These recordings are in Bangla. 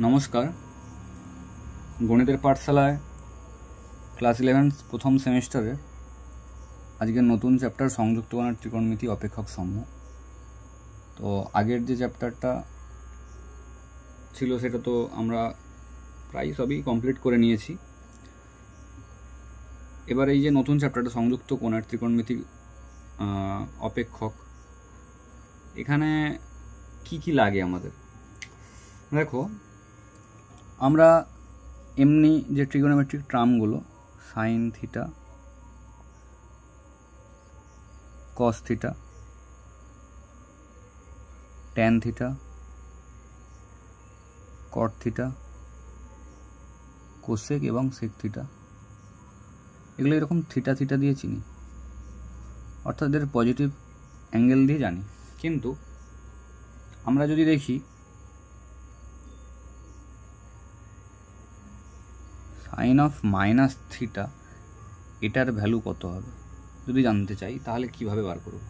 নমস্কার, গণিতের পাঠশালায় ক্লাস 11 প্রথম সেমিস্টারে আজকের নতুন চ্যাপ্টার সংযুক্ত কোণের ত্রিকোণমিতি অপেক্ষক সমূহ। তো আগের যে চ্যাপ্টারটা ছিল সেটা তো আমরা প্রায় সবই কমপ্লিট করে নিয়েছি। এবার এই যে নতুন চ্যাপ্টারটা সংযুক্ত কোণের ত্রিকোণমিতি অপেক্ষক, এখানে কি কি লাগে আমাদের দেখো। আমরা এমনি যে ট্রিগোনোমেট্রিক টার্মগুলো sine theta, cos theta, tan theta, cot theta, cosec এবং সেক থিটা, এগুলো এরকম থিটা থিটা দিয়ে চিনি, অর্থাৎ এদের পজিটিভ অ্যাঙ্গেল দিয়ে জানি। কিন্তু আমরা যদি দেখি সাইন অফ মাইনাস থিটা, এটার ভ্যালু কত হবে যদি জানতে চাই, তাহলে কিভাবে বার করব?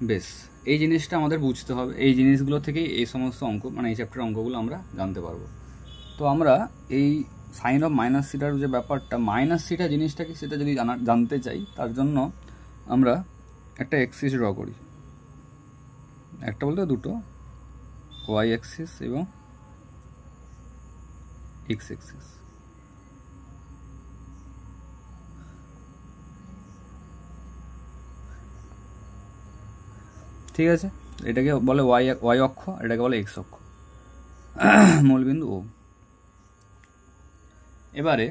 বেশ, এই জিনিসটা আমাদের বুঝতে হবে। এই জিনিসগুলো থেকেই এই সমস্ত অঙ্ক, মানে এই চ্যাপ্টার অঙ্কগুলো আমরা জানতে পারবো। তো আমরা এই সাইন অফ মাইনাস থিটার যে ব্যাপারটা, মাইনাস থিটা জিনিসটা কি সেটা যদি জানতে চাই, তার জন্য আমরা একটা এক্সিস ড্র করি। একটা বলতে দুটো, ওয়াই এক্সিস এবং এক্স এক্সিস। ঠিক আছে, এটাকে বলে ওয়াই অক্ষ, এটাকে বলে এক্স অক্ষ, মূলবিন্দু ও। এবারে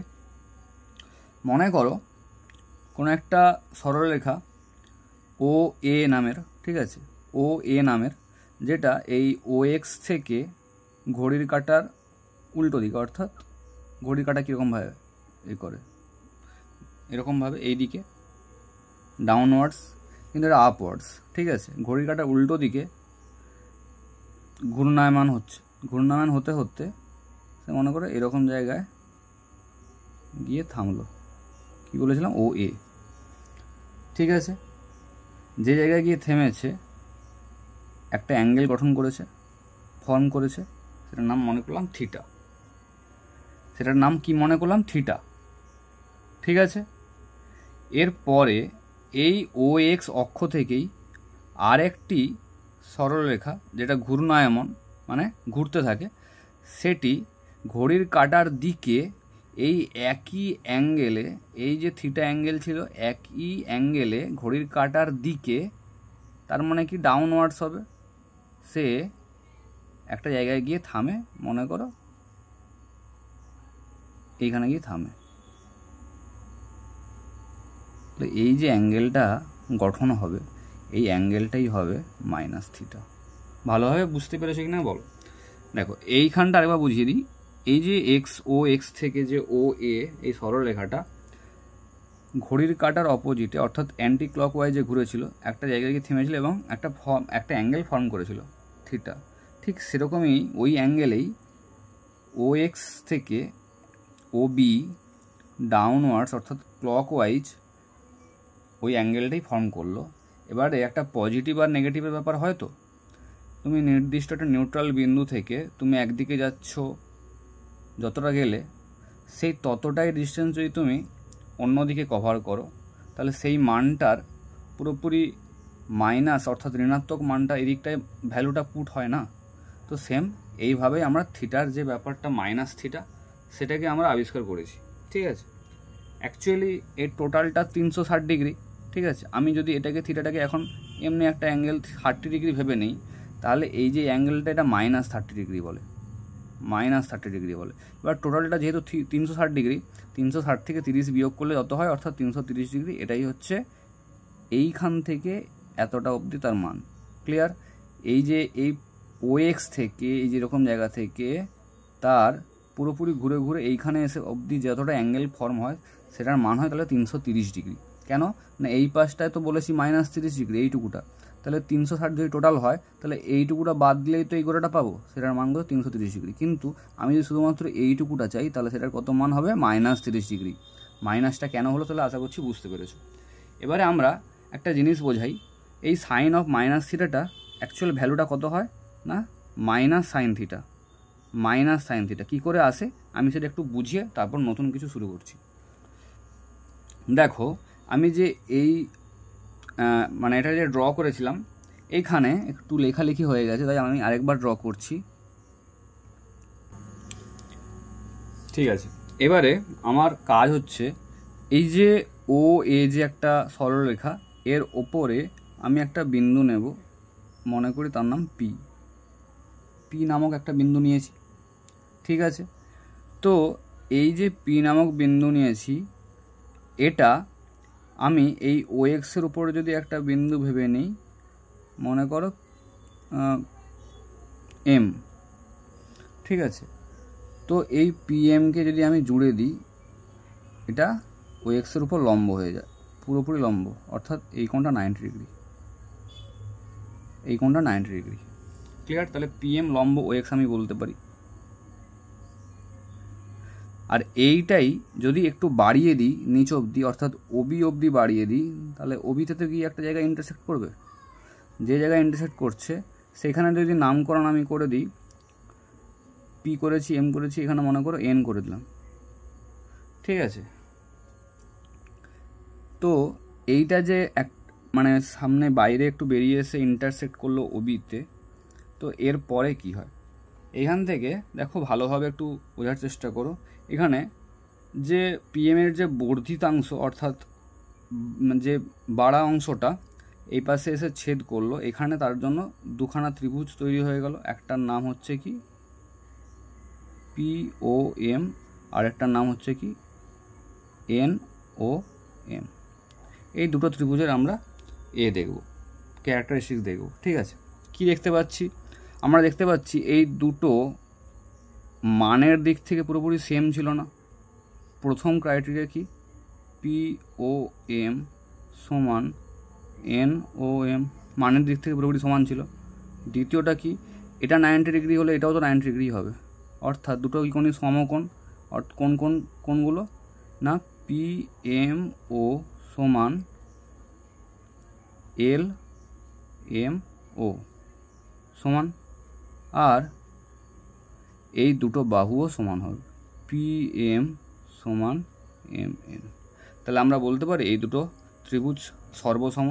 মনে করো কোনো একটা সরলরেখা ও এ নামের, ঠিক আছে, ও এ নামের, যেটা এই ও এক্স থেকে ঘড়ির কাঁটার উল্টো দিকে, অর্থাৎ ঘড়ির কাঁটা কীরকমভাবে এ করে, এরকমভাবে এই দিকে ডাউনওয়ার্ডস, কিন্তু এটা আপওয়ার্ডস, ঠিক আছে। ঘড়ির কাঁটার উল্টো দিকে ঘূর্ণায়মান হচ্ছে, ঘূর্ণায়মান হতে হতে সে মনে করে এরকম জায়গায় গিয়ে থামলো। কি বলেছিলাম? ও এ, ঠিক আছে। যে জায়গায় গিয়ে থেমেছে একটা অ্যাঙ্গেল গঠন করেছে, ফর্ম করেছে, সেটার নাম মনে করলাম থিটা। সেটার নাম কি মনে করলাম? থিটা, ঠিক আছে। এরপরে এই ও এক্স অক্ষ থেকেই আর একটি সরলরেখা, যেটা ঘূর্ণায়মান মানে ঘুরতে থাকে, সেটি ঘড়ির কাঁটার দিকে এই একই অ্যাঙ্গেলে, এই যে থিটা অ্যাঙ্গেল ছিল, একই অ্যাঙ্গেলে ঘড়ির কাঁটার দিকে, তার মানে কি ডাউনওয়ার্ডস হবে, সে একটা জায়গায় গিয়ে থামে, মনে করো এইখানে গিয়ে থামে। এই যে অ্যাঙ্গেলটা গঠন হবে, এই অ্যাঙ্গেলটাই হবে মাইনাস থিটা। ভালোভাবে বুঝতে পেরেছো কিনা বলো? দেখো এইখানটা আরেকবার বুঝিয়ে দিই। এই যে ও এক্স থেকে যে ও এ, এই সরলরেখাটা ঘড়ির কাঁটার অপোজিটে, অর্থাৎ অ্যান্টি ক্লকওয়াইজে ঘুরেছিল, একটা জায়গায় গিয়ে থেমেছিল এবং একটা অ্যাঙ্গেল ফর্ম করেছিল থিটা। ঠিক সেরকমই ওই অ্যাঙ্গেলেই ও এক্স থেকে ও বি ডাউনওয়ার্ডস, অর্থাৎ ক্লকওয়াইজ, ওই অ্যাঙ্গেলটাই ফর্ম করলো। এবারে একটা পজিটিভ আর নেগেটিভের ব্যাপার হয়। তো তুমি নির্দিষ্ট একটা নিউট্রাল বিন্দু থেকে তুমি একদিকে যাচ্ছ, যতটা গেলে সেই ততটাই ডিস্টেন্স যদি তুমি অন্যদিকে কভার করো, তাহলে সেই মানটার পুরোপুরি মাইনাস, অর্থাৎ ঋণাত্মক মানটা এদিকটায় ভ্যালুটা পুট হয় না। তো সেম এইভাবেই আমরা থিটার যে ব্যাপারটা মাইনাস থিটা, সেটাকে আমরা আবিষ্কার করেছি, ঠিক আছে। অ্যাকচুয়ালি এর টোটালটা 360 ডিগ্রি, ঠিক আছে। আমি যদি এটাকে থিটাটাকে এখন এমনি একটা অ্যাঙ্গেল 30 ডিগ্রি ভেবে নিই, তাহলে এই যে অ্যাঙ্গেলটা, এটা মাইনাস 30 ডিগ্রি বলে, মাইনাস 30 ডিগ্রি বলে। এবার টোটালটা যেহেতু 360 ডিগ্রি, 360 থেকে 30 বিয়োগ করলে যত হয়, অর্থাৎ 330 ডিগ্রি। এটাই হচ্ছে এইখান থেকে এতটা অবধি তার মান। ক্লিয়ার? এই যে এই ও এক্স থেকে, এই যেরকম জায়গা থেকে তার পুরোপুরি ঘুরে ঘুরে এইখানে এসে অবধি যতটা অ্যাঙ্গেল ফর্ম হয়, সেটার মান হয় তাহলে 330 ডিগ্রি। কেন না, এই পাশটায় তো বলেছি মাইনাস 30 ডিগ্রি, এইটুকুটা, তাহলে 360 যদি টোটাল হয়, তাহলে এইটুকুটা বাদ দিলেই তো এই গোটাটা পাবো, সেটার মান কত? 330 ডিগ্রি। কিন্তু আমি যদি শুধুমাত্র এইটুকুটা চাই, তাহলে সেটার কত মান হবে? Minus 30 degree. মাইনাসটা কেন হলো, তাহলে আশা করছি বুঝতে পেরেছো। এবারে আমরা একটা জিনিস বোঝাই, এই সাইন অফ মাইনাস থিটাটা অ্যাকচুয়াল ভ্যালুটা কত হয় না, minus sine theta, minus sine theta. কী করে আসে আমি সেটা একটু বুঝিয়ে তারপর নতুন কিছু শুরু করছি। দেখো আমি যে এই মানে এটা যে ড্র করেছিলাম এইখানে একটু লেখালেখি হয়ে গেছে, তাই আমি আরেকবার ড্র করছি। ঠিক আছে, এবারে আমার কাজ হচ্ছে এই যে ও এ যে একটা সরলরেখা, এর ওপরে আমি একটা বিন্দু নেব, মনে করি তার নাম পি। পি নামক একটা বিন্দু নিয়েছি। ঠিক আছে, তো এই যে পি নামক বিন্দু নিয়েছি, এটা আমি এই ও এক্সের উপরে যদি একটা বিন্দু ভেবে নিই, মনে করো এম। ঠিক আছে, তো এই পি এমকে যদি আমি জুড়ে দিই, এটা ও এক্সের উপর লম্ব হয়ে যায়, পুরোপুরি লম্ব, অর্থাৎ এই কোণটা 90 ডিগ্রি, এই কোণটা 90 ডিগ্রি। ক্লিয়ার? তাহলে পি এম লম্ব ও এক্স আমি বলতে পারি। আর এইটাই যদি একটু বাড়িয়ে দিই নিচ অবধি, অর্থাৎ ওবি অবধি বাড়িয়ে দিই, তাহলে ওবিতে তো গিয়ে একটা জায়গায় ইন্টারসেক্ট করবে। যে জায়গায় ইন্টারসেক্ট করছে সেখানে যদি নামকরণ আমি করে দিই, পি করেছি, এম করেছি, এখানে মনে করো এন করে দিলাম। ঠিক আছে, তো এইটা যে এক মানে সামনে বাইরে একটু বেরিয়ে এসে ইন্টারসেক্ট করলো ওবিতে, তো এর পরে কি হয় এখান থেকে দেখো ভালোভাবে একটু বোঝার চেষ্টা করো। এখানে যে পিএমের যে বর্ধিতাংশ অর্থাৎ যে বাড়া অংশটা এই পাশে এসে ছেদ করলো, এখানে তার জন্য দুখানা ত্রিভুজ তৈরি হয়ে গেল। একটার নাম হচ্ছে কি পি ও এম, আর একটার নাম হচ্ছে কি এন ও এম। এই দুটো ত্রিভুজের আমরা এ দেখব, ক্যারেক্টারিস্টিক্স দেখব। ঠিক আছে, কি দেখতে পাচ্ছি আমরা? দেখতে পাচ্ছি এই দুটো মানের দিক থেকে পুরোপুরি সেম ছিল না। প্রথম ক্রাইটেরিয়া কি? পি ও এম সমান এন ও এম, মানের দিক থেকে পুরোপুরি সমান ছিল। দ্বিতীয়টা কি? এটা 90 ডিগ্রি হলে এটাও তো 90 ডিগ্রি হবে, অর্থাৎ দুটো কোণই সমকোণ। কোন কোন কোণগুলো? না পি এম ও সমান এল এম ও সমান, আর এই দুটো বাহুও সমান হবে, পি এম সমান এম এন। তাহলে আমরা বলতে পারি এই দুটো ত্রিভুজ সর্বসম।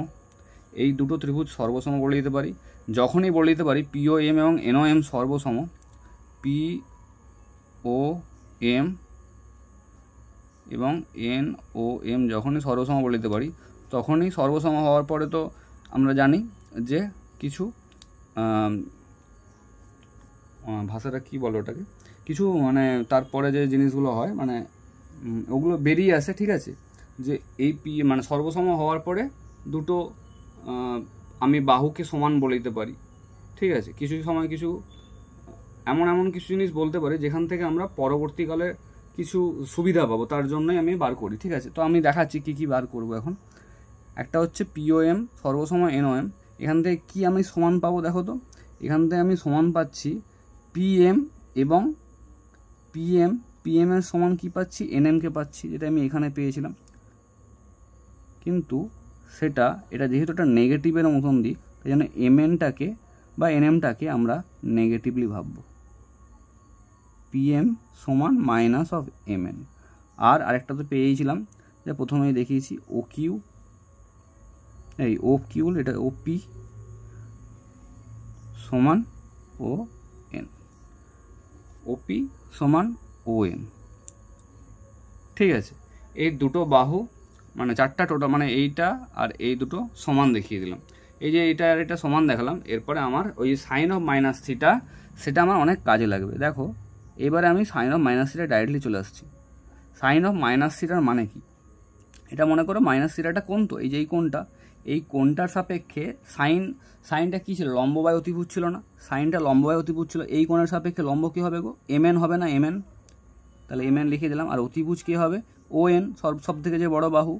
এই দুটো ত্রিভুজ সর্বসম বলে দিতে পারি। যখনই বলে দিতে পারি পি ও এম এবং এন ও এম সর্বসম, পি ও এম এবং এন ও এম যখনই সর্বসম বলে দিতে পারি, তখনই সর্বসম হওয়ার পরে তো আমরা জানি যে কিছু ভাষাটা কি বলে ওটাকে, কিছু মানে তারপরে যে জিনিসগুলো হয় মানে ওগুলো বেরিয়ে আসে। ঠিক আছে, যে এই পি মানে সর্বসম হওয়ার পরে দুটো আমি বাহুকে সমান বলে দিতে পারি। ঠিক আছে, কিছু সময় কিছু এমন কিছু জিনিস বলতে পারি যেখান থেকে আমরা পরবর্তীকালে কিছু সুবিধা পাবো, তার জন্যই আমি বার করি। ঠিক আছে, তো আমি দেখাচ্ছি কি কি বার করব এখন। একটা হচ্ছে পিওএম সর্বসম এনওএম, এখান থেকে কি আমি সমান পাবো দেখো তো। এখান থেকে আমি সমান পাচ্ছি পিএম এবং পিএম এর সমান কি পাচ্ছি? এনএমকে পাচ্ছি, যেটা আমি এখানে পেয়েছিলাম। কিন্তু এটা যেহেতু একটা নেগেটিভের মতন দিক, তাই জন্য এমএনটাকে বা এনএমটাকে আমরা নেগেটিভলি ভাববো। পিএম সমান মাইনাস অফ এমএন। আর আরেকটা তো পেয়েছিলাম, যে প্রথমেই দেখিয়েছি ও কিউ, এই ও কিউ এটা ওপি সমান ও এন, ওপি সমান ও এন। ঠিক আছে, এই দুটো বাহু মানে চারটা টোটাল মানে এইটা আর এই দুটো সমান দেখিয়ে দিলাম। এই যে এইটা আর এটা সমান দেখালাম, এরপরে আমার ওই সাইন অফ মাইনাস থিটা সেটা আমার অনেক কাজে লাগবে। দেখো এবারে আমি sine of minus theta directly চলে আসছি। সাইন অফ মাইনাস থিটার মানে কি? এটা মনে করো মাইনাস থিটাটা কোণ, তো এই যে এই কোণটার সাপেক্ষে সাইনটা কী ছিল? লম্ব বাই অতিভুজ ছিল না? সাইনটা লম্ব বাই অতিভুজ ছিল, এই কোণের সাপেক্ষে লম্ব কী হবে গো? এমএন হবে না? এমএন, তাহলে এমএন লিখে দিলাম। আর অতিভুজ কী হবে? ও এন, সব থেকে যে বড় বাহু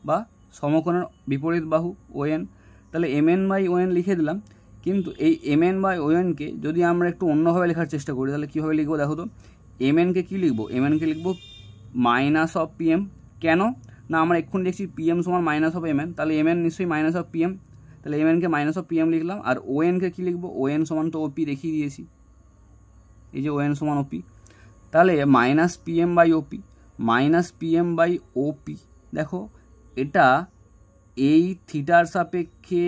বা সমকোণের বিপরীত বাহু ও এন, তাহলে এমএন বাই ও এন লিখে দিলাম। কিন্তু এই এমএন বাই ও এনকে যদি আমরা একটু অন্যভাবে লেখার চেষ্টা করি, তাহলে কীভাবে লিখবো দেখো তো। এমএনকে কী লিখবো? এমএনকে লিখবো মাইনাস অফ পিএম। কেন না? আমরা এক্ষুনি দেখছি পিএম সমান মাইনাস অফ এমএন, তাহলে এমএন নিশ্চয়ই মাইনাস অফ পিএম, তাহলে এমএনকে মাইনাস অফ পিএম লিখলাম। আর ও এনকে কী লিখবো? ও এন সমান তো ওপি দেখিয়ে দিয়েছি। এই যে ON সমান OP, তাহলে minus PM by OP, minus PM by OP। দেখো এটা এই থিটার সাপেক্ষে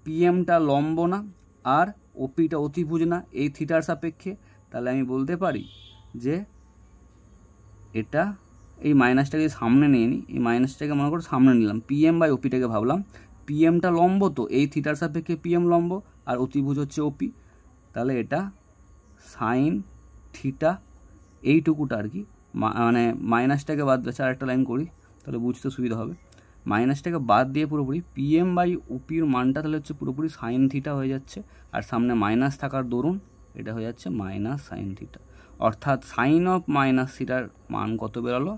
PMটা লম্ব না, আর OPটা অতিভুজ না এই থিটার সাপেক্ষে, তাহলে আমি বলতে পারি যে এটা এই মাইনাসটাকে সামনে নিয়ে নিই, এই মাইনাসটাকে মনে করো সামনে নিলাম, PM বাই OPটাকে ভাবলাম, PMটা লম্ব, তো এই থিটার সাপেক্ষে PM লম্ব আর অতিভুজ হচ্ছে OP, তাহলে এটা সাইন থিটা এইটুকুটা আর কি, মানে মাইনাসটাকে বাদ দিচ্ছে, আর একটা লাইন করি তাহলে বুঝতে সুবিধা হবে। মাইনাসটাকে বাদ দিয়ে পুরোপুরি PM বাই OPর মানটা তাহলে হচ্ছে পুরোপুরি সাইন থিটা হয়ে যাচ্ছে, আর সামনে মাইনাস থাকার দরুন এটা হয়ে যাচ্ছে মাইনাস সাইন থিটা। অর্থাৎ সাইন অফ মাইনাস থিটার মান কত বেরোলো?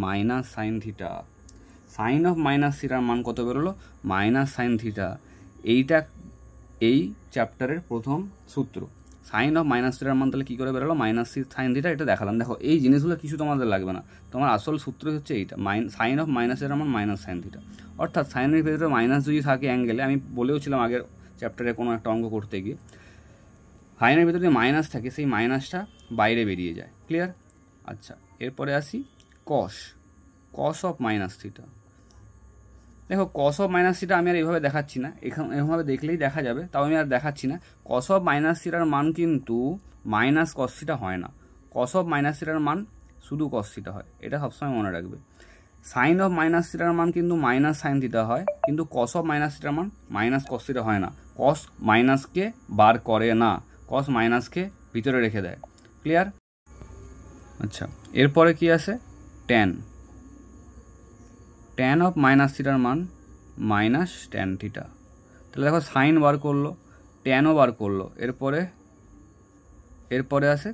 Minus sine theta. Sine of minus থিটার মান কত বেরোলো? Minus sine theta. এইটা এই চ্যাপ্টারের প্রথম সূত্র। সাইন অফ মাইনাস থিটার মান তাহলে কী করে বেরোলো? মাইনাস সাইন থিটা, এটা দেখালাম। দেখো এই জিনিসগুলো কিছু তোমাদের লাগবে না, তোমার আসল সূত্র হচ্ছে এইটা, সাইন অফ মাইনাস থিটার মান মাইনাস সাইন থিটা। অর্থাৎ সাইনের ভেতরে মাইনাস যদি থাকে অ্যাঙ্গেলে, আমি বলেওছিলাম আগের চ্যাপ্টারে কোনো একটা অঙ্ক করতে গিয়ে, সাইনের ভেতরে যদি মাইনাস থাকে সেই মাইনাসটা বাইরে বেরিয়ে যায়। ক্লিয়ার? আচ্ছা, এরপরে আসি কস অফ মাইনাস থিটা। দেখো কস অফ মাইনাস থিটা আমি আর এইভাবে দেখাচ্ছি না, এভাবে দেখলেই দেখা যাবে, তাও আমি আর দেখাচ্ছি না। কস অফ মাইনাস থিটার মান কিন্তু মাইনাস কস থিটা হয় না, কস অফ মাইনাস থিটার মান শুধু কস থিটা হয়, এটা সবসময় মনে রাখবে। সাইন অফ মাইনাস থিটার মান কিন্তু মাইনাস সাইন থিটা হয়, কিন্তু কস অফ মাইনাস থিটার মান মাইনাস কস থিটা হয় না। কস মাইনাসকে বার করে না, কস মাইনাসকে ভিতরে রেখে দেয়। ক্লিয়ার? আচ্ছা, এরপরে কি আছে? ট্যান অফ মাইনাস থিটার মান মাইনাস ট্যান থিটা। তাহলে দেখো সাইন বার করলো, ট্যানও বার করলো, এরপরে আসে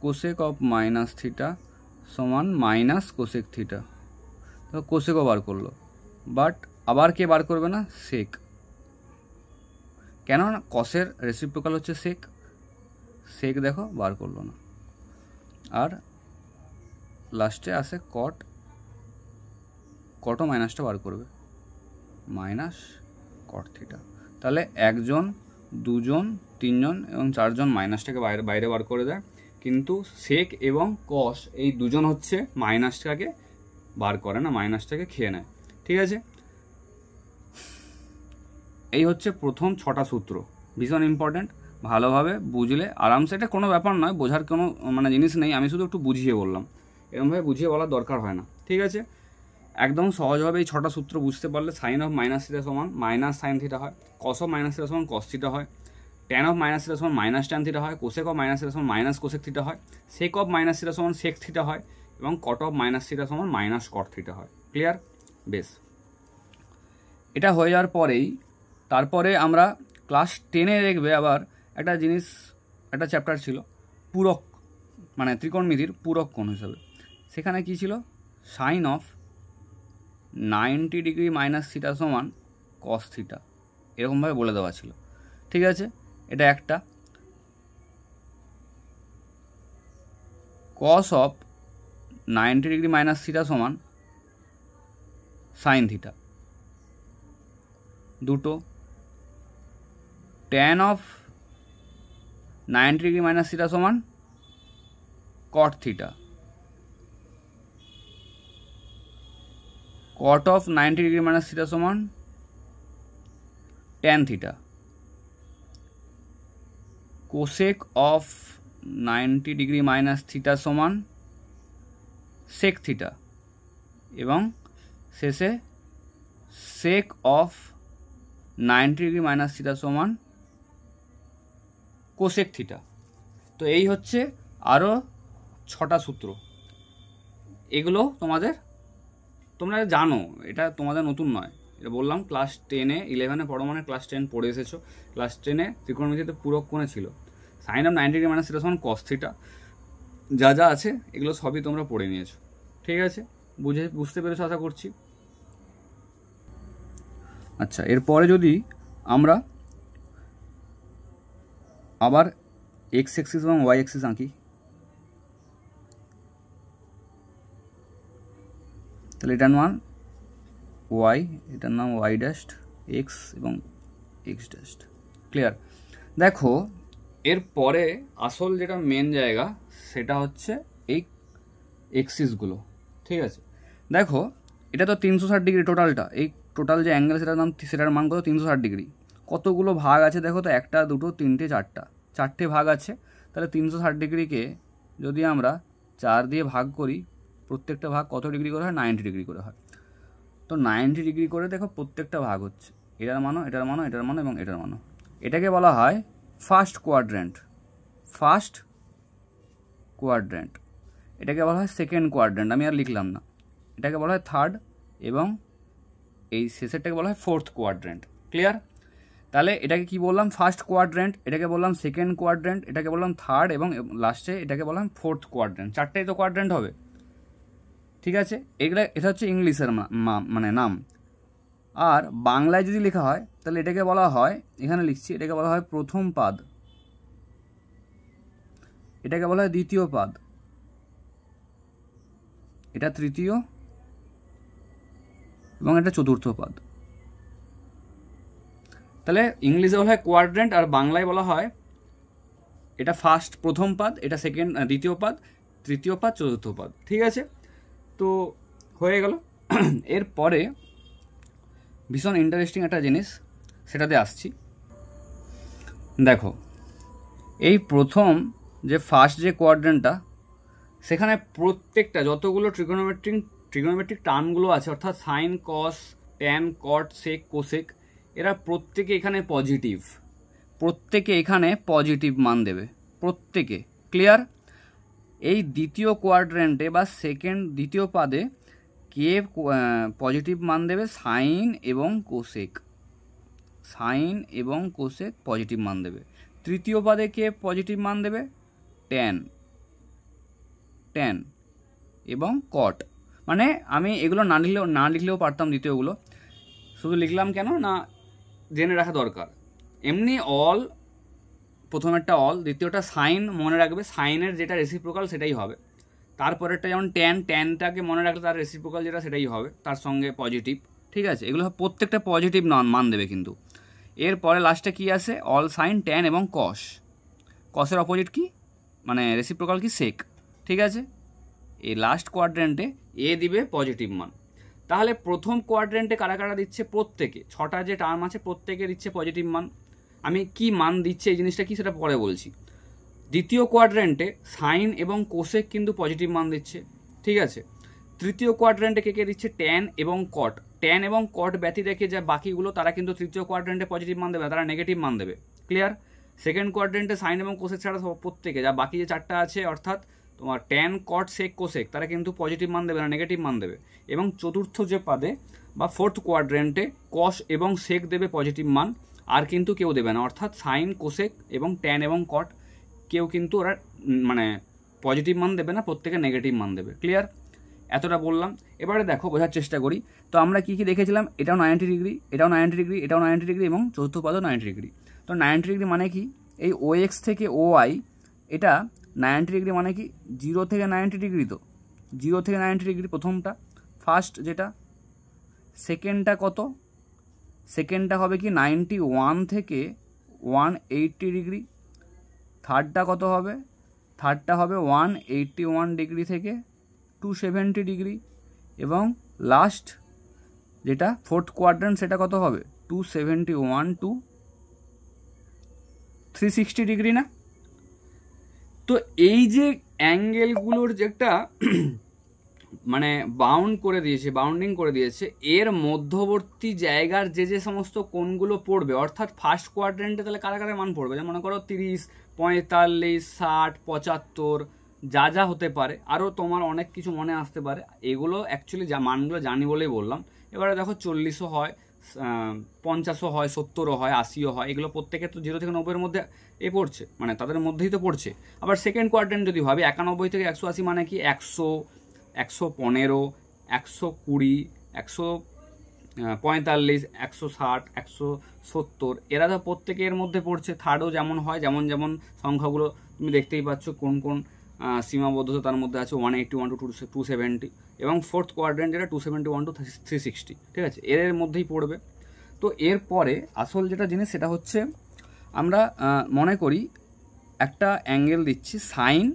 কোসেক অফ মাইনাস থিটা সমান মাইনাস কোসেক থিটা। তো কোসেকও বার করলো, বাট আবার কে বার করবে না? সেক। কেন না? কসের রেসিপ্রোকাল হচ্ছে সেক দেখো বার করলো না। আর লাস্টে আসে কটও মাইনাসটা বার করবে, মাইনাস কট থিটা। তাহলে 1 জন 2 জন 3 জন এবং 4 জন মাইনাসটাকে বাইরে বার করে দেয়, কিন্তু সেক এবং কস এই দুজন হচ্ছে মাইনাসটাকে বার করে না, মাইনাসটাকে খেয়ে নেয়। ঠিক আছে? এই হচ্ছে প্রথম 6টা সূত্র, ভীষণ ইম্পর্ট্যান্ট। ভালোভাবে বুঝলে আরামসে, এটা কোনো ব্যাপার নয়, বোঝার কোনো জিনিস নেই, আমি শুধু একটু বুঝিয়ে বললাম, এরকমভাবে বুঝিয়ে বলার দরকার হয় না। ঠিক আছে? একদম সহজভাবে এই 6টা সূত্র বুঝতে পারলে সাইন অফ মাইনাস থিটা সমান মাইনাস সাইন থিটা হয়, কস অফ মাইনাস থিটা সমান কস থিটা হয়, ট্যান অফ মাইনাস থিটা সমান মাইনাস ট্যান থিটা হয়, কোসেক অফ মাইনাস থিটা সমান মাইনাস কোসেক থিটা হয়, সেক অফ মাইনাস থিটা সমান সেক থিটা হয়, এবং কট অফ মাইনাস থিটা সমান মাইনাস কট থিটা হয়। ক্লিয়ার? বেশ, এটা হয়ে যাওয়ার পরেই তারপরে আমরা ক্লাস 10-এ দেখবে আবার একটা জিনিস, একটা চ্যাপ্টার ছিল পূরক, মানে ত্রিকোণমিতির পূরক কোণ হিসাবে। সেখানে কি ছিল? Sine of 90 degree minus theta সমান কস থিটা, এরকমভাবে বলে দেওয়া ছিল। ঠিক আছে? এটা একটা। Cos of 90 degree minus theta সমান সাইন থিটা, দুটো। Tan of 90 degree minus theta সমান cot theta, cot of 90 degree minus theta সমান tan theta, cosec of 90 degree minus theta সমান সেক থিটা, এবং শেষে sec of 90 degree minus theta সমান কোসেক থিটা। তো এই হচ্ছে আরও 6টা সূত্র। এগুলো তোমরা জানো, এটা তোমাদের নতুন নয়, এটা বললাম ক্লাস 10-এ 11-এ পড়ো, মানে ক্লাস 10 পড়ে এসেছো। ক্লাস 10-এ ত্রিকোণমিতিতে পূরক কোণে ছিল sine of 90 degree minus theta সমান কস থিটা, যা যা আছে এগুলো সবই তোমরা পড়ে নিয়েছো। ঠিক আছে? বুঝতে পেরেছো আশা করছি। আচ্ছা, এরপরে যদি আমরা আবার এক্স অ্যাক্সিস এবং ওয়াই অ্যাক্সিস আঁকি, তাহলে এটার নাম ওয়াই, ওয়াই ড্যাশ, এক্স এবং এক্স ড্যাশ। ক্লিয়ার? দেখো এরপরে আসল যেটা মেন জায়গা সেটা হচ্ছে এই এক্সিসগুলো, ঠিক আছে। দেখো এটা তো 360 ডিগ্রি টোটালটা, এই টোটাল যে অ্যাঙ্গেল সেটার মান কত 360 ডিগ্রি। কতগুলো ভাগ আছে দেখো তো, 1 2 3 4, 4টে ভাগ আছে। তাহলে 360 ডিগ্রিকে যদি আমরা 4 দিয়ে ভাগ করি, প্রত্যেকটা ভাগ কত ডিগ্রি করে হয়, 90 ডিগ্রি করে হয়। তো 90 ডিগ্রি করে দেখো প্রত্যেকটা ভাগ হচ্ছে, এটার মানো, এটার মানো, এটার মানো এবং এটার মানো। এটাকে বলা হয় ফার্স্ট কোয়াড্র্যান্ট, ফার্স্ট কোয়াড্র্যান্ট। এটাকে বলা হয় সেকেন্ড কোয়াড্র্যান্ট, আমি আর লিখলাম না। এটাকে বলা হয় থার্ড, এবং এই শেষেরটাকে বলা হয় ফোর্থ কোয়াড্র্যান্ট। ক্লিয়ার? তাহলে এটাকে কি বললাম, ফার্স্ট কোয়াড্র্যান্ট, এটাকে বললাম সেকেন্ড কোয়াড্র্যান্ট, এটাকে বললাম থার্ড, এবং লাস্টে এটাকে বললাম ফোর্থ কোয়াড্র্যান্ট। 4টাই তো কোয়াড্র্যান্ট হবে, ঠিক আছে। এটা হচ্ছে ইংলিশের মানে নাম। আর বাংলায় যদি লেখা হয় তাহলে এটাকে বলা হয়, এখানে লিখছি, এটাকে বলা হয় প্রথম পাদ, এটাকে বলা হয় দ্বিতীয় পাদ, এটা তৃতীয়, এবং এটা চতুর্থ পাদ। তাহলে ইংলিশে বলা হয় কোয়াড্র্যান্ট, আর বাংলায় বলা হয় এটা ফার্স্ট প্রথম পাদ, এটা সেকেন্ড দ্বিতীয় পাদ, তৃতীয় পাদ, চতুর্থ পাদ, ঠিক আছে। তো হয়ে গেল। এরপরে ভীষণ ইন্টারেস্টিং একটা জিনিস, সেটাতে আসছি। দেখো এই প্রথম যে ফার্স্ট যে কোয়াড্র্যান্টটা, সেখানে প্রত্যেকটা যতগুলো ট্রিগোনোমেট্রিক টার্মগুলো আছে, অর্থাৎ সাইন, কস, ট্যান, কট, সেক, কোসেক, এরা প্রত্যেকে এখানে পজিটিভ, প্রত্যেকে এখানে পজিটিভ মান দেবে, প্রত্যেকে। ক্লিয়ার? এই দ্বিতীয় কোয়াড্র্যান্টে বা দ্বিতীয় পাদে কে পজিটিভ মান দেবে, সাইন এবং কোসেক, সাইন এবং কোসেক পজিটিভ মান দেবে। তৃতীয় পাদে কে পজিটিভ মান দেবে, ট্যান, ট্যান এবং কট। মানে আমি এগুলো না লিখলেও পারতাম দ্বিতীয়গুলো, শুধু লিখলাম কেন না, জেনে রাখা দরকার। এমনি অল, প্রথমেরটা অল, দ্বিতীয়টা সাইন মনে রাখবে, সাইনের যেটা রেসিপ্রোকাল সেটাই হবে। তারপরেরটা যেমন ট্যানটাকে মনে রাখলে তার রেসিপ্রোকাল যেটা সেটাই হবে, তার সঙ্গে পজিটিভ, ঠিক আছে। এগুলো প্রত্যেকটা পজিটিভ মান দেবে কিন্তু। এরপরে লাস্টে কি আসে, অল সাইন, ট্যান এবং কস। কসের অপোজিট কি, মানে রেসিপ্রোকাল কি, সেক, ঠিক আছে। এই লাস্ট কোয়াড্র্যান্টে এ দিবে পজিটিভ মান। তাহলে প্রথম কোয়াড্র্যান্টে কারা কারা দিচ্ছে, প্রত্যেকে, 6টা যে টার্ম আছে প্রত্যেকে দিচ্ছে পজিটিভ মান। আমি কি মান দিচ্ছে এই জিনিসটা কি সেটা পরে বলছি। দ্বিতীয় কোয়াড্র্যান্টে সাইন এবং কোসেক কিন্তু পজিটিভ মান দিচ্ছে, ঠিক আছে। তৃতীয় কোয়াড্র্যান্টে কে দিচ্ছে, ট্যান এবং কট। ট্যান এবং কট ব্যতি রেখে যা বাকিগুলো তারা কিন্তু তৃতীয় কোয়াড্র্যান্টে পজিটিভ মান দেবে, তারা নেগেটিভ মান দেবে। ক্লিয়ার? সেকেন্ড কোয়াড্র্যান্টে সাইন এবং কোসেক ছাড়া প্রত্যেকে যা বাকি যে 4টা আছে, অর্থাৎ তোমার ট্যান, কট, সেক, কোসেক, তারা কিন্তু পজিটিভ মান দেবে না, নেগেটিভ মান দেবে। এবং চতুর্থ যে পাদে বা ফোর্থ কোয়াড্র্যান্টে কস এবং সেক দেবে পজিটিভ মান, আর কিন্তু কেউ দেবে না, অর্থাৎ সাইন, কোসেক এবং ট্যান এবং কট কেউ কিন্তু ওরা মানে পজিটিভ মান দেবে না, প্রত্যেকে নেগেটিভ মান দেবে। ক্লিয়ার? এতটা বললাম। এবারে দেখো বোঝার চেষ্টা করি। তো আমরা কি কি দেখেছিলাম, এটাও 90 ডিগ্রি, এটাও 90 ডিগ্রি, এটাও 90 ডিগ্রি, এবং চতুর্থ পাদও 90 ডিগ্রি। তো 90 ডিগ্রি মানে কি, এই OX থেকে OY, এটা 90 ডিগ্রি মানে কি, 0 থেকে 90 ডিগ্রি। তো 0 থেকে 90 ডিগ্রি প্রথমটা, ফার্স্ট যেটা। সেকেন্ডটা কত, সেকেন্ডটা হবে কি 91 থেকে 180 ডিগ্রি। থার্ডটা কত হবে, থার্ডটা হবে 181 ডিগ্রি থেকে 270 ডিগ্রি। এবং লাস্ট যেটা ফোর্থ কোয়াড্র্যান্ট, সেটা কত হবে, 271 টু 360 ডিগ্রি না। তো এই যে অ্যাঙ্গেলগুলোর যে একটা মানে বাউন্ডিং করে দিয়েছে, এর মধ্যবর্তী জায়গার যে সমস্ত কোণগুলো পড়বে, অর্থাৎ ফার্স্ট কোয়াড্র্যান্টে তাহলে কারা কারা মান পড়বে, যেমন মনে করো 30, 45, 60, 75, যা হতে পারে, আরও তোমার অনেক কিছু মনে আসতে পারে। এগুলো অ্যাকচুয়ালি মানগুলো জানি বলেই বললাম। এবারে দেখো 40ও হয়, 50ও হয়, 70ও হয়, 80ও হয়, এগুলো প্রত্যেকে তো 0 থেকে 90-এর মধ্যে পড়ছে, মানে তাদের মধ্যেই তো পড়ছে। আবার সেকেন্ড কোয়াড্র্যান্ট যদি ভাবি, 91 থেকে 180 মানে কি, 100, 115, 120, 145, 160, 170, এরা তো প্রত্যেকে এর মধ্যে পড়ছে। থার্ডও যেমন হয়, যেমন সংখ্যাগুলো তুমি দেখতেই পাচ্ছ কোন কোন সীমাবদ্ধতা তার মধ্যে আছে, 181 টু 270, এবং ফোর্থ কোয়াড্র্যান্ট যেটা 271 টু 360, ঠিক আছে, এর মধ্যেই পড়বে। তো এরপরে আসল যেটা জিনিস সেটা হচ্ছে, আমরা মনে করি একটা অ্যাঙ্গেল দিচ্ছি সাইন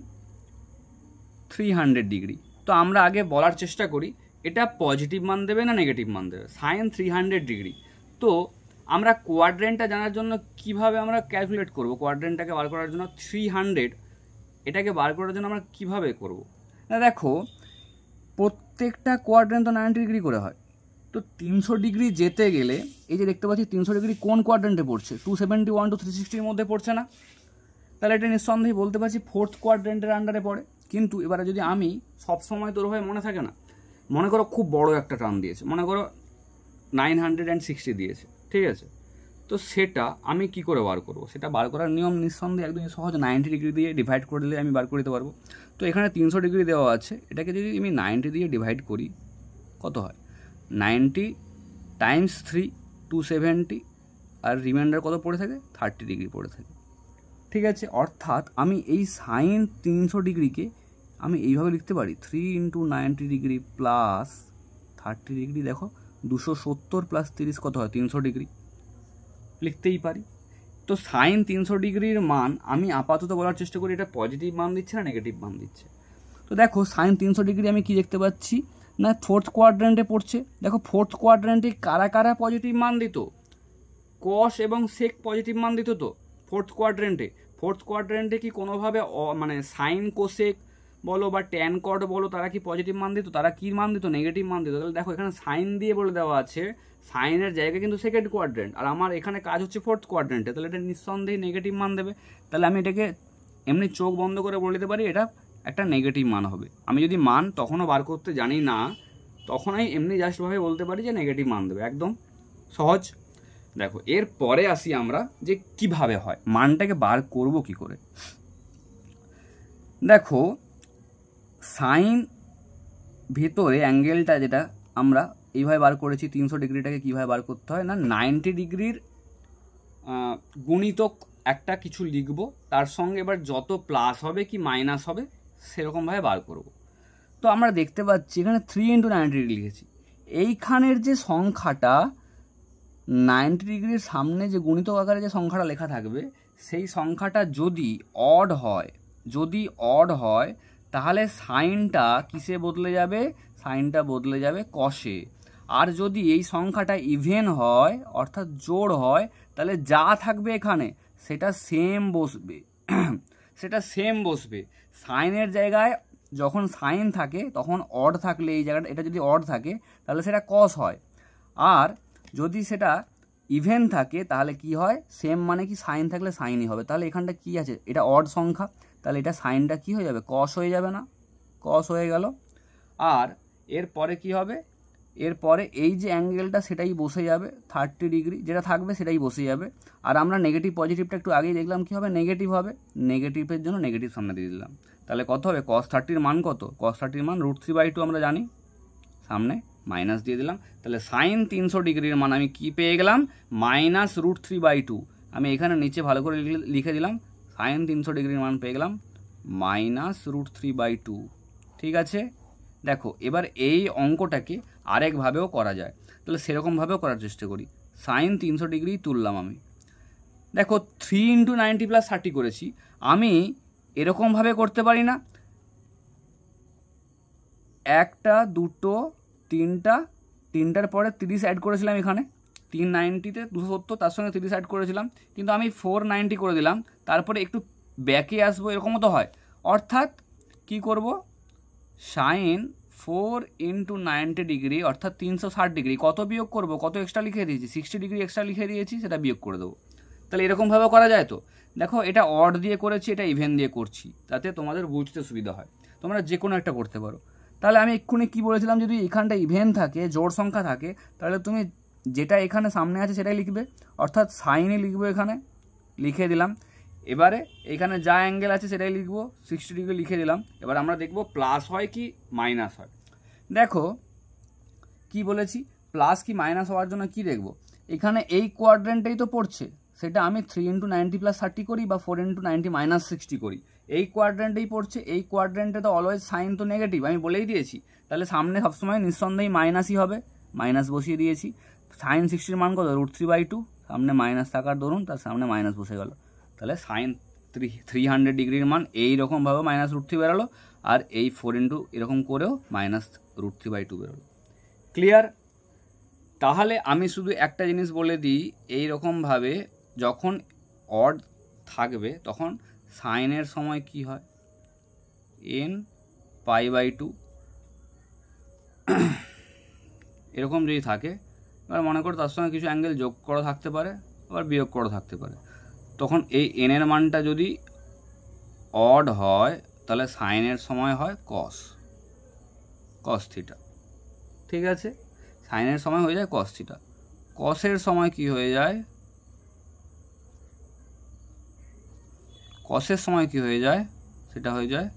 300 ডিগ্রি। তো আমরা আগে বলার চেষ্টা করি এটা পজিটিভ মান দেবে না নেগেটিভ মান দেবে। সাইন 300 ডিগ্রি, তো আমরা কোয়াড্রেন্টটা জানার জন্য কিভাবে আমরা ক্যালকুলেট করব, কোয়াড্রেন্টটাকে বার করার জন্য 300 এটাকে বার করার জন্য আমরা কিভাবে করব না, দেখো প্রত্যেকটা কোয়াড্রেন্ট তো 90 ডিগ্রি করে হয়। তো 300 ডিগ্রি যেতে গেলে এই যে দেখতে পাচ্ছি 300 ডিগ্রি কোন কোয়াড্রেন্টে পড়ছে, 271 টু 360 মধ্যে পড়ছে না? তাহলে এটা নিঃসন্দেহে বলতে পারছি ফোর্থ কোয়াড্রেন্টের আন্ডারে পড়ে। কিন্তু এবারে যদি আমি সবসময় তোর ভাবে মনে থাকে না, মনে করো খুব বড় একটা টার্ম দিয়েছে, মনে করো 960 দিয়েছে, ঠিক আছে? তো সেটা আমি কি করে বার করব? সেটা বার করার নিয়ম নিঃসন্দেহে একদম সহজ, 90 ডিগ্রি দিয়ে ডিভাইড করে দিলে আমি বার করে দিতে পারবো। তো এখানে 300 ডিগ্রি দেওয়া আছে, এটাকে যদি আমি 90 দিয়ে ডিভাইড করি কত হয়? 90 টাইমস 3 270, আর রিমাইন্ডার কত পড়ে থাকে? 30 ডিগ্রি পড়ে থাকে, ঠিক আছে? অর্থাৎ আমি এই সাইন 300 ডিগ্রিকে আমি এইভাবে লিখতে পারি 3 × 90 ডিগ্রি প্লাস 30 ডিগ্রি। দেখো 270 প্লাস 30 কত হয়? 300 ডিগ্রি লিখতেই পারি। তো সাইন 300 ডিগ্রির মান আমি আপাতত বলার চেষ্টা করি এটা পজিটিভ মান দিচ্ছে না নেগেটিভ মান দিচ্ছে। তো দেখো সাইন 300 ডিগ্রি আমি কি দেখতে পাচ্ছি না ফোর্থ কোয়াড্রেন্টে পড়ছে। দেখো ফোর্থ কোয়াড্রেন্টে কারা কারা পজিটিভ মান দিত? কস এবং সেক পজিটিভ মান দিত। তো ফোর্থ কোয়াড্রেন্টে কি কোনোভাবে মানে সাইন কোসেক বলো বা ট্যান কট বলো তারা কি পজিটিভ মান দিত? তারা কি মান দিত? নেগেটিভ মান দিত। তাহলে দেখো এখানে সাইন দিয়ে বলে দেওয়া আছে সাইনের জায়গায় কিন্তু সেকেন্ড কোয়াড্রেন্ট, আর আমার এখানে কাজ হচ্ছে ফোর্থ কোয়াড্রেন্টে, তাহলে এটা নিঃসন্দেহে নেগেটিভ মান দেবে। তাহলে আমি এটাকে এমনি চোখ বন্ধ করে বলে দিতে পারি এটা একটা নেগেটিভ মান হবে। আমি যদি মান তখনও বার করতে জানি না, তখন আমি এমনি জাস্টভাবে বলতে পারি যে নেগেটিভ মান দেবে, একদম সহজ। দেখো এর পরে আসি আমরা যে কিভাবে হয়, মানটাকে বার করব কি করে। দেখো সাইন ভেতরে অ্যাঙ্গেলটা যেটা আমরা এইভাবে বার করেছি 300 ডিগ্রিটাকে কীভাবে বার করতে হয় না 90 ডিগ্রির গুণিতক একটা কিছু লিখব, তার সঙ্গে এবার যত প্লাস হবে কি মাইনাস হবে সেরকমভাবে বার করব। তো আমরা দেখতে পাচ্ছি এখানে 3 × 90 ডিগ্রি লিখেছি। এইখানের যে সংখ্যাটা 90 ডিগ্রির সামনে যে গুণিতক আকারে যে সংখ্যাটা লেখা থাকবে সেই সংখ্যাটা যদি অড হয় তাহলে সাইনটা কিসে বদলে যাবে? সাইনটা বদলে যাবে কসে। আর যদি এই সংখ্যাটা ইভেন হয় অর্থাৎ জোড় হয় তাহলে যা থাকবে এখানে সেটা সেম বসবে। সাইনের জায়গায় যখন সাইন থাকে তখন অড থাকলে এই জায়গাটা এটা যদি অড থাকে তাহলে সেটা কস হয়, আর যদি সেটা ইভেন থাকে তাহলে কি হয়? সেম মানে কি সাইন থাকলে সাইনই হবে। তাহলে এখানটা কি আছে? এটা অড সংখ্যা, তাহলে এটা সাইনটা কি হয়ে যাবে? কস হয়ে যাবে না? কস হয়ে গেল। আর এরপরে কি হবে? এরপরে এই যে অ্যাঙ্গেলটা সেটাই বসে যাবে 30 ডিগ্রি, যেটা থাকবে সেটাই বসে যাবে। আর আমরা নেগেটিভ পজিটিভটা একটু আগেই দেখলাম কি হবে? নেগেটিভ হবে। নেগেটিভের জন্য নেগেটিভ সামনে দিয়ে দিলাম, তাহলে কত হবে? cos 30 মান কত? cos 30 মান √3/2 আমরা জানি, সামনে মাইনাস দিয়ে দিলাম। তাহলে সাইন 300 ডিগ্রির মান আমি কি পেয়ে গেলাম? -√3/2। আমি এখানে নিচে ভালো করে লিখে দিলাম সাইন 300 ডিগ্রির মান পেয়ে গেলাম -√3/2, ঠিক আছে? দেখো এবার এই অঙ্কটাকে আরেকভাবেও করা যায়, তাহলে সেরকমভাবেও করার চেষ্টা করি। সাইন 300 ডিগ্রি তুললাম আমি, দেখো 3 × 90 + 30 করেছি। আমি এরকমভাবে করতে পারি না? একটা দুটো তিনটার পরে 30 অ্যাড করেছিলাম এখানে, 390-তে 270 তার সঙ্গে 30 অ্যাড করেছিলাম, কিন্তু আমি 490 করে দিলাম, তারপরে একটু ব্যাকে আসবো, এরকমও তো হয়। অর্থাৎ কি করব? সাইন 4 × 90 ডিগ্রি অর্থাৎ 360 ডিগ্রি কত বিয়োগ করব? কত এক্সট্রা লিখে দিয়েছি? 60 ডিগ্রি এক্সট্রা লিখে দিয়েছি, সেটা বিয়োগ করে দেবো। তাহলে এরকমভাবে করা যায় তো। দেখো এটা অড দিয়ে করেছি, এটা ইভেন দিয়ে করছি, তাতে তোমাদের বুঝতে সুবিধা হয়। তোমরা যে কোনো একটা করতে পারো। তাহলে আমি এক্ষুনি কি বলেছিলাম, যদি এখানটা ইভেন থাকে, জোড় সংখ্যা থাকে, তাহলে তুমি যেটা এখানে সামনে আছে সেটাই লিখবে, অর্থাৎ সাইনই লিখবো, এখানে লিখে দিলাম। এবারে এখানে যা অ্যাঙ্গেল আছে সেটাই লিখবো, 60 ডিগ্রি লিখে দিলাম। এবার আমরা দেখবো প্লাস হয় কি মাইনাস হয়। দেখো কি বলেছি, প্লাস কি মাইনাস হওয়ার জন্য কি দেখবো? এখানে এই কোয়াড্রেন্টেই তো পড়ছে, সেটা আমি 3 × 90 + 30 করি বা 4 × 90 - 60 করি, এই কোয়াড্রেন্টেই পড়ছে। এই কোয়াড্রেন্টে তো অলওয়েজ সাইন তো নেগেটিভ, আমি বলেই দিয়েছি। তাহলে সামনে সবসময় নিঃসন্দেহে মাইনাসই হবে, মাইনাস বসিয়ে দিয়েছি। সাইন 60-র মান কত? √3/2, সামনে মাইনাস থাকার দরুন তার সামনে মাইনাস বসে গেল। তাহলে সাইন 300 ডিগ্রির মান এইরকমভাবে -√3 বেরোলো, আর এই 4 ইন্টু এরকম করেও -√3/2 বেরোলো। ক্লিয়ার? তাহলে আমি শুধু একটা জিনিস বলে দিই, এইরকমভাবে যখন অড থাকবে তখন সাইনের সময় কি হয়, n π/2 এরকম যদি থাকে, এবার মনে করো তার সঙ্গে কিছু অ্যাঙ্গেল যোগ করা থাকতে পারে, আবার বিয়োগ করা থাকতে পারে, তখন এই এনের মানটা যদি অড হয় তাহলে সাইনের সময় হয় cos থিটা। ঠিক আছে, সাইনের সময় হয়ে যায় cos থিটা। কসের সময় কি হয়ে যায়, কসের সময় কি হয়ে যায়, সেটা হয়ে যায়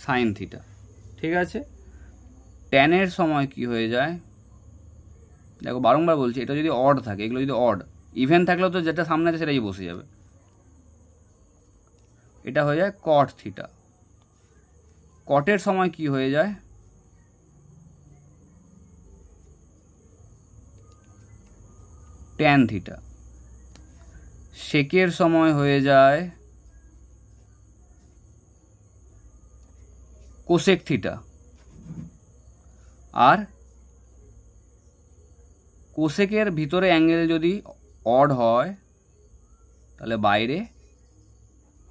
সাইন থিটা। ঠিক আছে, ট্যানের সময় কি হয়ে যায়, দেখো বারংবার বলছি, এটা যদি অড থাকে, এগুলো যদি অড, ইভেন থাকলেও তো যেটা সামনে আছে সেটাই বসে যাবে, এটা হয়ে যায় কট থিটা। কটের সময় কি হয়ে যায়, ট্যান থিটা। সেকের সময় হয়ে যায় কোসেক থিটা। আর কোসেকের ভিতরে অ্যাঙ্গেল যদি অড হয় তাহলে বাইরে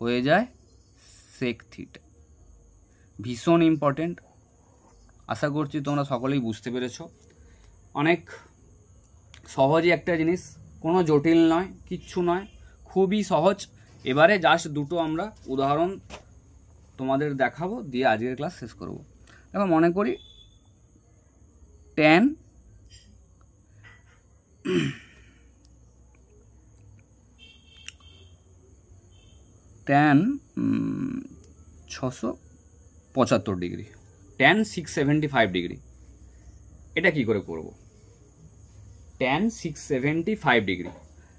হয়ে যায় সেক থিটা। ভীষণ ইম্পর্টেন্ট, আশা করছি তোমরা সকলেই বুঝতে পেরেছো। অনেক সহজই একটা জিনিস, কোনো জটিল নয়, কিচ্ছু নয়, খুবই সহজ। এবারে জাস্ট দুটো আমরা উদাহরণ তোমাদের দেখাবো, দিয়ে আজকের ক্লাস শেষ করব। দেখো মনে করি tan tan 675 degree, tan 675 degree. এটা কি করে করব, ট্যান 675 ডিগ্রি,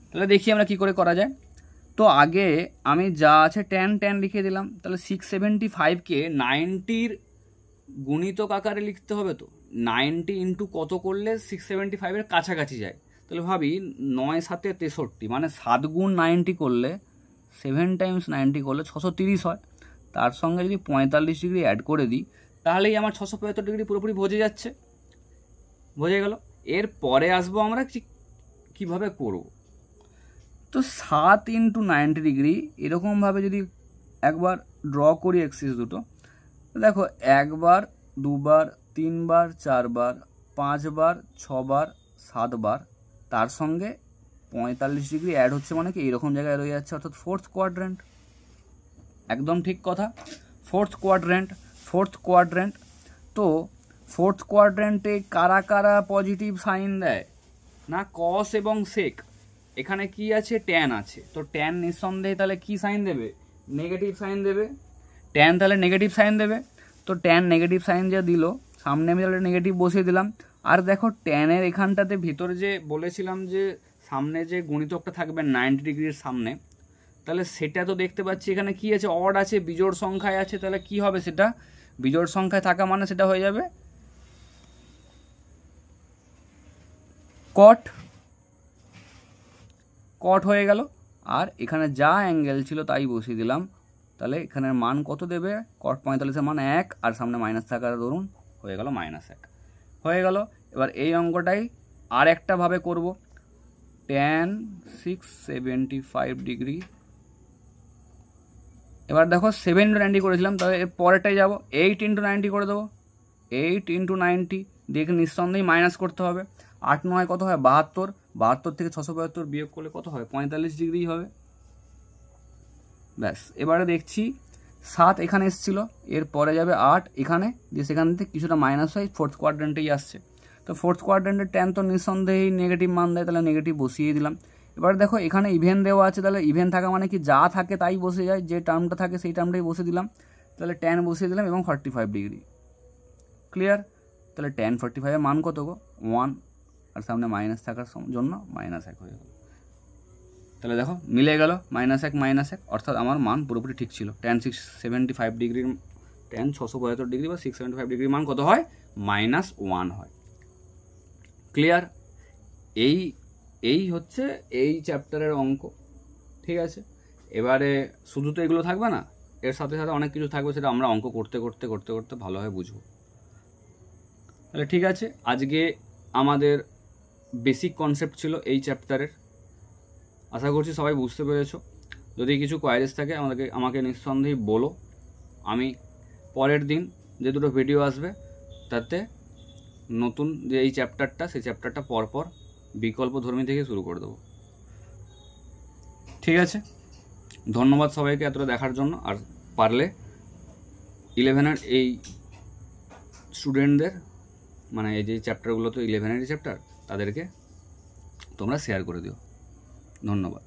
তাহলে দেখি আমরা কি করে করা যায়। তো আগে আমি যা আছে ট্যান লিখে দিলাম, তাহলে 675কে 90-র গুণিতক আকারে লিখতে হবে। তো 90 ইন্টু কত করলে 675-এর কাছাকাছি যায়, তাহলে ভাবি 9 7 63, মানে 7 গুণ 90 করলে 7 টাইমস 90 করলে 630 হয়। তার সঙ্গে যদি 45 ডিগ্রি অ্যাড করে দিই তাহলেই আমার 675 ডিগ্রি পুরোপুরি বোঝে যাচ্ছে, বোঝা গেল। এর পরে আসবো আমরা কিভাবে করব। তো 7 ইন্টু 90 ডিগ্রি এরকমভাবে যদি একবার ড্র করি এক্সিস দুটো, দেখো 1 বার 2 বার 3 বার 4 বার 5 বার 6 বার 7 বার, তার সঙ্গে 45 ডিগ্রি অ্যাড হচ্ছে, মানে কি এইরকম জায়গায় রয়ে যাচ্ছে, অর্থাৎ ফোর্থ কোয়াড্রেন্ট। একদম ঠিক কথা, ফোর্থ কোয়াড্রেন্ট। তো ফোর্থ কোয়াড্রেন্টে কারা কারা পজিটিভ সাইন দেয় না, কস এবং সেক। এখানে কি আছে, ট্যান আছে, তো ট্যান নিঃসন্দেহে তাহলে কি সাইন দেবে, নেগেটিভ সাইন দেবে। ট্যান তাহলে নেগেটিভ সাইন দেবে, তো ট্যান নেগেটিভ সাইন যা দিল, সামনে আমি তাহলে নেগেটিভ বসিয়ে দিলাম। আর দেখো ট্যানের এখানটাতে ভিতরে যে বলেছিলাম যে সামনে যে গুণিতকটা থাকবে 90 ডিগ্রির সামনে, তাহলে সেটা তো দেখতে পাচ্ছি এখানে কি আছে, অড আছে, বিজোড় সংখ্যায় আছে, তাহলে কি হবে, সেটা বিজোড় সংখ্যায় থাকা মানে সেটা হয়ে যাবে কট হয়ে গেল। আর এখানে যা অ্যাঙ্গেল ছিল তাই বসিয়ে দিলাম, তাহলে এখানের মান কত দেবে, কট 45-এর মান 1, আর সামনে মাইনাস থাকার ধরুন হয়ে গেল -1 হয়ে গেল। এবার এই অঙ্কটাই আর একটা ভাবে করব, ট্যান 675 ডিগ্রি। এবার দেখো 7 ইন্টু 90 করেছিলাম, তাহলে এর পরেরটাই যাবো, 8 ইন্টু 90 করে দেবো। 8 ইন্টু 90 দিয়ে নিঃসন্দেহে মাইনাস করতে হবে। 8 9 কত হয়, 72। 72 থেকে 675 বিয়োগ করলে কত হয়, 45 ডিগ্রি হবে। ব্যাস, এবারে দেখছি 7 এখানে এসেছিল, এর পরে যাবে 8 এখানে, দিয়ে সেখান থেকে কিছুটা মাইনাস হয়, ফোর্থ কোয়াড্রেন্টেই আসছে। তো ফোর্থ কোয়াড্রেন্টের ট্যান তো নিঃসন্দেহেই নেগেটিভ মান দেয়, তাহলে নেগেটিভ বসিয়ে দিলাম। এবার দেখো এখানে ইভেন দেওয়া আছে, তাহলে ইভেন থাকা মানে কি, যা থাকে তাই বসে যায়, যে টার্মটা থাকে সেই টার্মটাই বসে দিলাম, তাহলে ট্যান বসিয়ে দিলাম এবং 45 ডিগ্রি। ক্লিয়ার? তাহলে ট্যান 45-এর মান কত গো, 1, আর সামনে মাইনাস থাকার জন্য -1 হয়ে গেল। তাহলে দেখো মিলে গেল, -1 অর্থাৎ আমার মান পুরোপুরি ঠিক ছিল। ট্যান 675 ডিগ্রির, ট্যান 675 ডিগ্রি বা 675 ডিগ্রির মান কত হয়, -1 হয়। ক্লিয়ার? এই হচ্ছে এই চ্যাপ্টারের অঙ্ক। ঠিক আছে, এবারে শুধু তো এগুলো থাকবে না, এর সাথে সাথে অনেক কিছু থাকবে, সেটা আমরা অঙ্ক করতে করতে করতে করতে ভালোভাবে বুঝবো। তাহলে ঠিক আছে, আজকে আমাদের বেসিক কনসেপ্ট ছিল এই চ্যাপ্টারের। আশা করছি সবাই বুঝতে পেরেছো। যদি কিছু কোয়ারিজ থাকে আমাকে নিঃসন্দেহে বলো। আমি পরের দিন যে দুটো ভিডিও আসবে তাতে নতুন যে এই চ্যাপ্টারটা, সেই চ্যাপ্টারটা পরপর বিকল্পধর্মী থেকে শুরু করে দেবো। ঠিক আছে, ধন্যবাদ সবাইকে এতটা দেখার জন্য। আর পারলে 11-এর এই স্টুডেন্টদের, মানে এই যে চ্যাপ্টারগুলো তো 11-এরই চ্যাপ্টার, তাদেরকে তোমরা শেয়ার করে দিও। ধন্যবাদ।